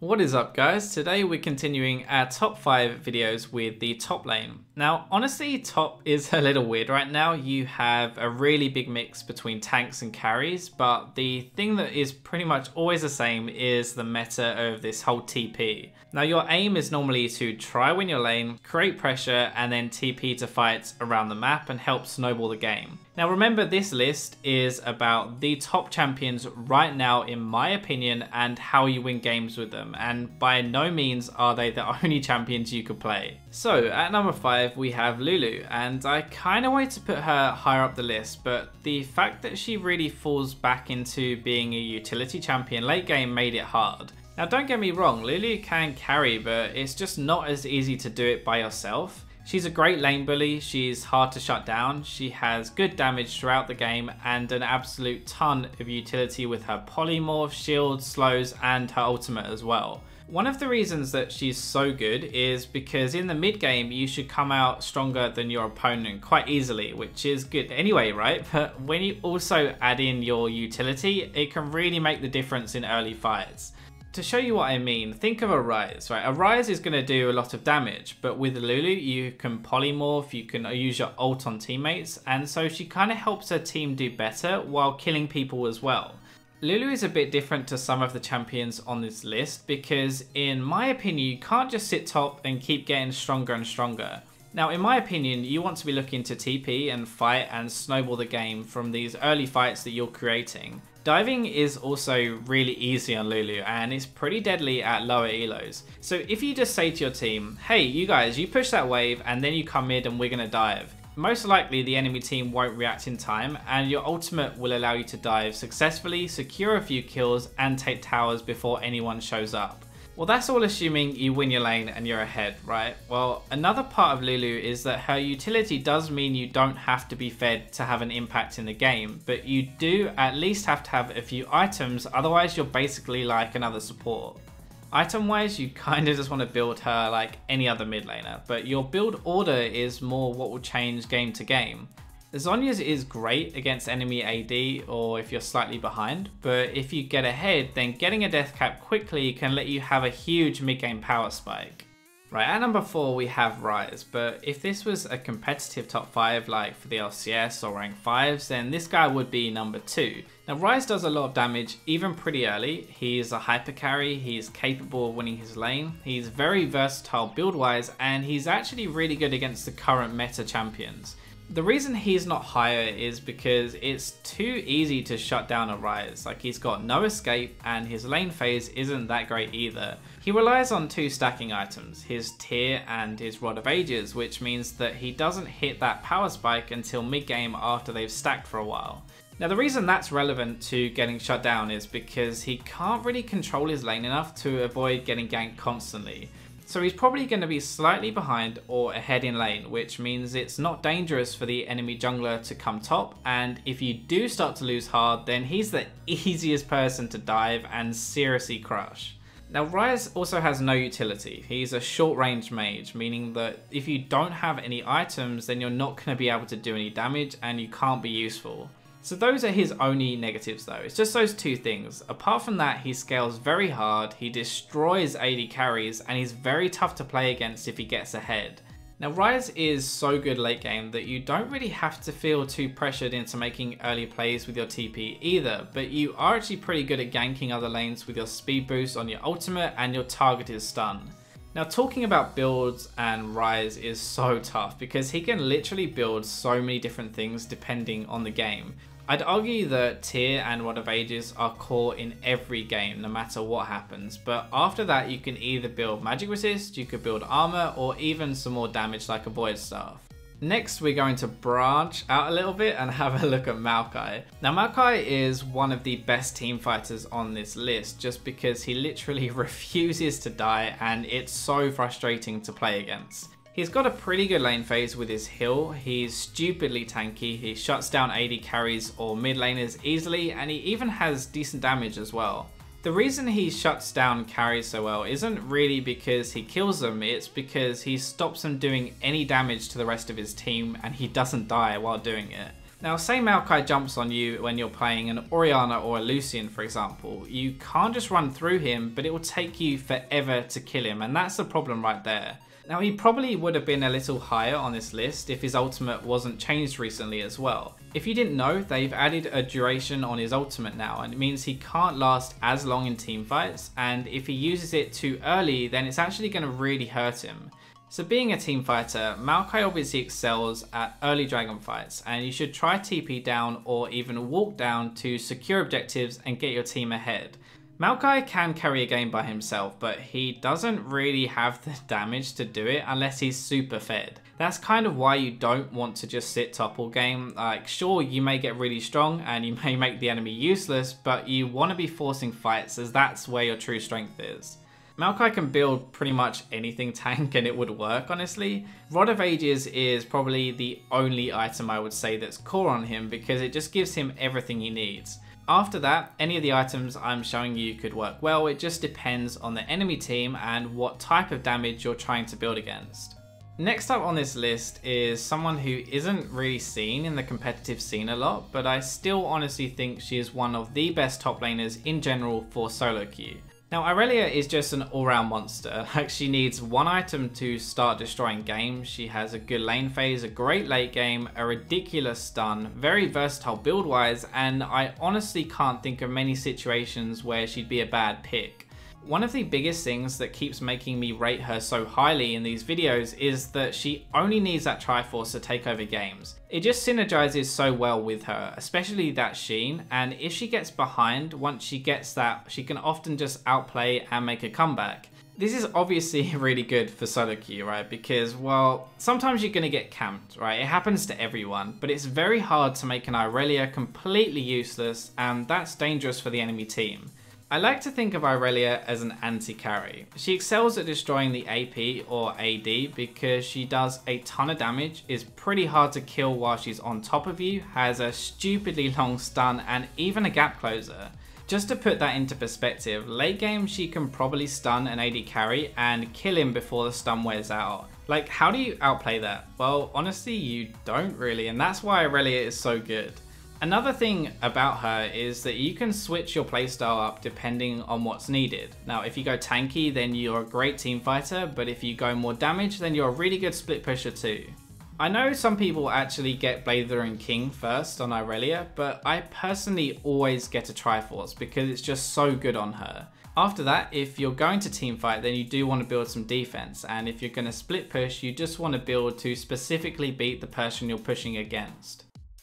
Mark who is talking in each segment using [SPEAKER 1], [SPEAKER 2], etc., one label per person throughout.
[SPEAKER 1] What is up guys? Today we're continuing our top 5 videos with the top lane. Now honestly top is a little weird right now. You have a really big mix between tanks and carries, but the thing that is pretty much always the same is the meta of this whole TP. Now your aim is normally to try win your lane, create pressure, and then TP to fights around the map and help snowball the game. Now remember, this list is about the top champions right now in my opinion and how you win games with them, and by no means are they the only champions you could play. So at number 5 we have Lulu, and I kind of wanted to put her higher up the list, but the fact that she really falls back into being a utility champion late game made it hard. Now don't get me wrong, Lulu can carry, but it's just not as easy to do it by yourself. She's a great lane bully, she's hard to shut down, she has good damage throughout the game and an absolute ton of utility with her polymorph, shield, slows and her ultimate as well. One of the reasons that she's so good is because in the mid game you should come out stronger than your opponent quite easily, which is good anyway, right? But when you also add in your utility, it can really make the difference in early fights. To show you what I mean, think of a Ryze, right? A Ryze is going to do a lot of damage, but with Lulu you can polymorph, you can use your ult on teammates, and so she kind of helps her team do better while killing people as well. Lulu is a bit different to some of the champions on this list because in my opinion you can't just sit top and keep getting stronger and stronger. Now in my opinion you want to be looking to TP and fight and snowball the game from these early fights that you're creating. Diving is also really easy on Lulu and it's pretty deadly at lower elos. So if you just say to your team, hey you guys, you push that wave and then you come mid and we're gonna dive, most likely the enemy team won't react in time and your ultimate will allow you to dive successfully, secure a few kills and take towers before anyone shows up. Well, that's all assuming you win your lane and you're ahead, right? Well, another part of Lulu is that her utility does mean you don't have to be fed to have an impact in the game, but you do at least have to have a few items, otherwise you're basically like another support. Item wise, you kind of just want to build her like any other mid laner, but your build order is more what will change game to game. Zhonya's is great against enemy AD or if you're slightly behind, but if you get ahead, then getting a death cap quickly can let you have a huge mid-game power spike. Right, at number 4 we have Ryze, but if this was a competitive top 5 like for the LCS or rank 5s, then this guy would be number 2. Now Ryze does a lot of damage even pretty early, he's a hyper carry, he's capable of winning his lane, he's very versatile build wise, and he's actually really good against the current meta champions. The reason he's not higher is because it's too easy to shut down a Ryze. Like, he's got no escape and his lane phase isn't that great either. He relies on 2 stacking items, his Tear and his Rod of Ages, which means that he doesn't hit that power spike until mid game after they've stacked for a while. Now the reason that's relevant to getting shut down is because he can't really control his lane enough to avoid getting ganked constantly. So he's probably going to be slightly behind or ahead in lane, which means it's not dangerous for the enemy jungler to come top, and if you do start to lose hard, then he's the easiest person to dive and seriously crush. Now Ryze also has no utility. He's a short range mage, meaning that if you don't have any items, then you're not going to be able to do any damage and you can't be useful. So those are his only negatives though, it's just those 2 things. Apart from that, he scales very hard, he destroys AD carries, and he's very tough to play against if he gets ahead. Now Ryze is so good late game that you don't really have to feel too pressured into making early plays with your TP either, but you are actually pretty good at ganking other lanes with your speed boost on your ultimate and your targeted stun. Now talking about builds and Ryze is so tough because he can literally build so many different things depending on the game. I'd argue that Tear and Rod of Ages are core in every game no matter what happens, but after that you can either build magic resist, you could build armor, or even some more damage like a void staff. Next we're going to branch out a little bit and have a look at Maokai. Now Maokai is one of the best team fighters on this list just because he literally refuses to die and it's so frustrating to play against. He's got a pretty good lane phase with his heal, he's stupidly tanky, he shuts down AD carries or mid laners easily, and he even has decent damage as well. The reason he shuts down carries so well isn't really because he kills them, it's because he stops them doing any damage to the rest of his team and he doesn't die while doing it. Now say Maokai jumps on you when you're playing an Orianna or a Lucian for example, you can't just run through him, but it will take you forever to kill him, and that's the problem right there. Now he probably would have been a little higher on this list if his ultimate wasn't changed recently as well. If you didn't know, they've added a duration on his ultimate now, and it means he can't last as long in teamfights, and if he uses it too early then it's actually going to really hurt him. So being a team fighter, Maokai obviously excels at early dragon fights, and you should try TP down or even walk down to secure objectives and get your team ahead. Maokai can carry a game by himself, but he doesn't really have the damage to do it unless he's super fed. That's kind of why you don't want to just sit top all game. Like, sure, you may get really strong and you may make the enemy useless, but you want to be forcing fights as that's where your true strength is. Maokai can build pretty much anything tank and it would work, honestly. Rod of Ages is probably the only item I would say that's core on him because it just gives him everything he needs. After that, any of the items I'm showing you could work well, it just depends on the enemy team and what type of damage you're trying to build against. Next up on this list is someone who isn't really seen in the competitive scene a lot, but I still honestly think she is one of the best top laners in general for solo queue. Now Irelia is just an all-round monster. Like, she needs one item to start destroying games. She has a good lane phase, a great late game, a ridiculous stun, very versatile build wise, and I honestly can't think of many situations where she'd be a bad pick. One of the biggest things that keeps making me rate her so highly in these videos is that she only needs that Triforce to take over games. It just synergizes so well with her, especially that Sheen, and if she gets behind, once she gets that, she can often just outplay and make a comeback. This is obviously really good for solo queue, right? Because, well, sometimes you're going to get camped, right? It happens to everyone, but it's very hard to make an Irelia completely useless, and that's dangerous for the enemy team. I like to think of Irelia as an anti-carry. She excels at destroying the AP or AD because she does a ton of damage, is pretty hard to kill while she's on top of you, has a stupidly long stun and even a gap closer. Just to put that into perspective, late game she can probably stun an AD carry and kill him before the stun wears out. Like, how do you outplay that? Well, honestly you don't really, and that's why Irelia is so good. Another thing about her is that you can switch your playstyle up depending on what's needed. Now if you go tanky then you're a great team fighter, but if you go more damage then you're a really good split pusher too. I know some people actually get Blazer and King first on Irelia, but I personally always get a Triforce because it's just so good on her. After that, if you're going to teamfight then you do want to build some defense, and if you're going to split push you just want to build to specifically beat the person you're pushing against.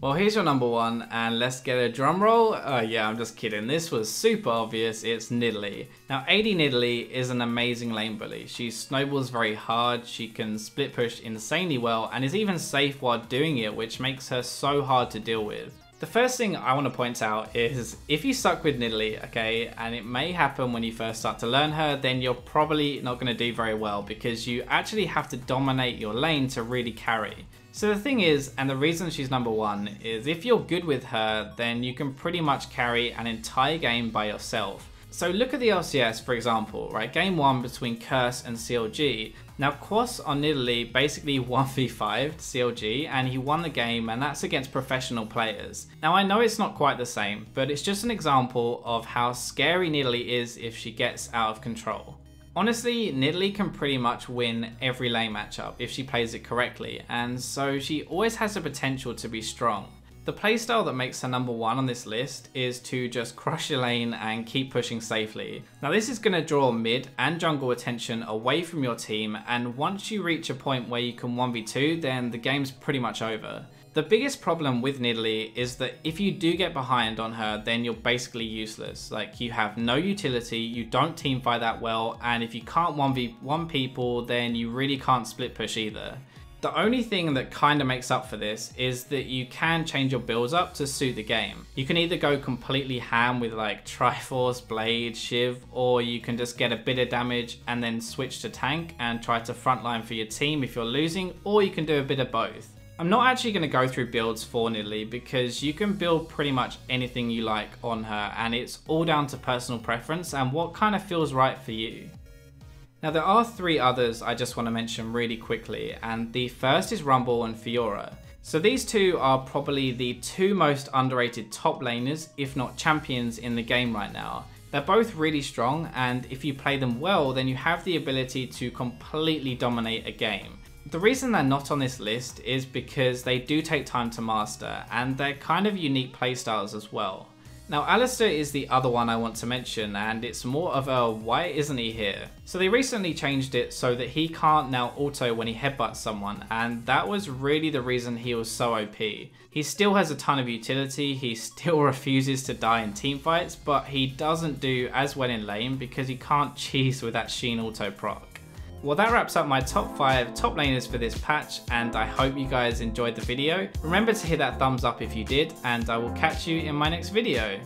[SPEAKER 1] Well, here's your number one, and let's get a drum roll. Yeah, I'm just kidding. This was super obvious. It's Nidalee. Now, AD Nidalee is an amazing lane bully. She snowballs very hard, she can split push insanely well, and is even safe while doing it, which makes her so hard to deal with. The first thing I want to point out is if you suck with Nidalee, okay, and it may happen when you first start to learn her, then you're probably not going to do very well because you actually have to dominate your lane to really carry. So the thing is, and the reason she's number one, is if you're good with her, then you can pretty much carry an entire game by yourself. So look at the LCS for example, right? Game 1 between Curse and CLG. Now Quas on Nidalee basically 1v5'd CLG and he won the game, and that's against professional players. Now I know it's not quite the same, but it's just an example of how scary Nidalee is if she gets out of control. Honestly, Nidalee can pretty much win every lane matchup if she plays it correctly, and so she always has the potential to be strong. The playstyle that makes her number one on this list is to just crush your lane and keep pushing safely. Now this is going to draw mid and jungle attention away from your team, and once you reach a point where you can 1v2 then the game's pretty much over. The biggest problem with Nidalee is that if you do get behind on her then you're basically useless. Like, you have no utility, you don't teamfight that well, and if you can't 1v1 people then you really can't split push either. The only thing that kind of makes up for this is that you can change your builds up to suit the game. You can either go completely ham with like Triforce, Blade, Shiv, or you can just get a bit of damage and then switch to tank and try to frontline for your team if you're losing, or you can do a bit of both. I'm not actually going to go through builds for Nidalee because you can build pretty much anything you like on her, and it's all down to personal preference and what kind of feels right for you. Now there are three others I just want to mention really quickly, and the first is Rumble and Fiora. So these two are probably the two most underrated top laners, if not champions, in the game right now. They're both really strong, and if you play them well, then you have the ability to completely dominate a game. The reason they're not on this list is because they do take time to master, and they're kind of unique playstyles as well. Now Alistar is the other one I want to mention, and it's more of a why isn't he here? So they recently changed it so that he can't now auto when he headbutts someone, and that was really the reason he was so OP. He still has a ton of utility, he still refuses to die in teamfights, but he doesn't do as well in lane because he can't cheese with that Sheen auto proc. Well, that wraps up my top 5 top laners for this patch, and I hope you guys enjoyed the video. Remember to hit that thumbs up if you did, and I will catch you in my next video.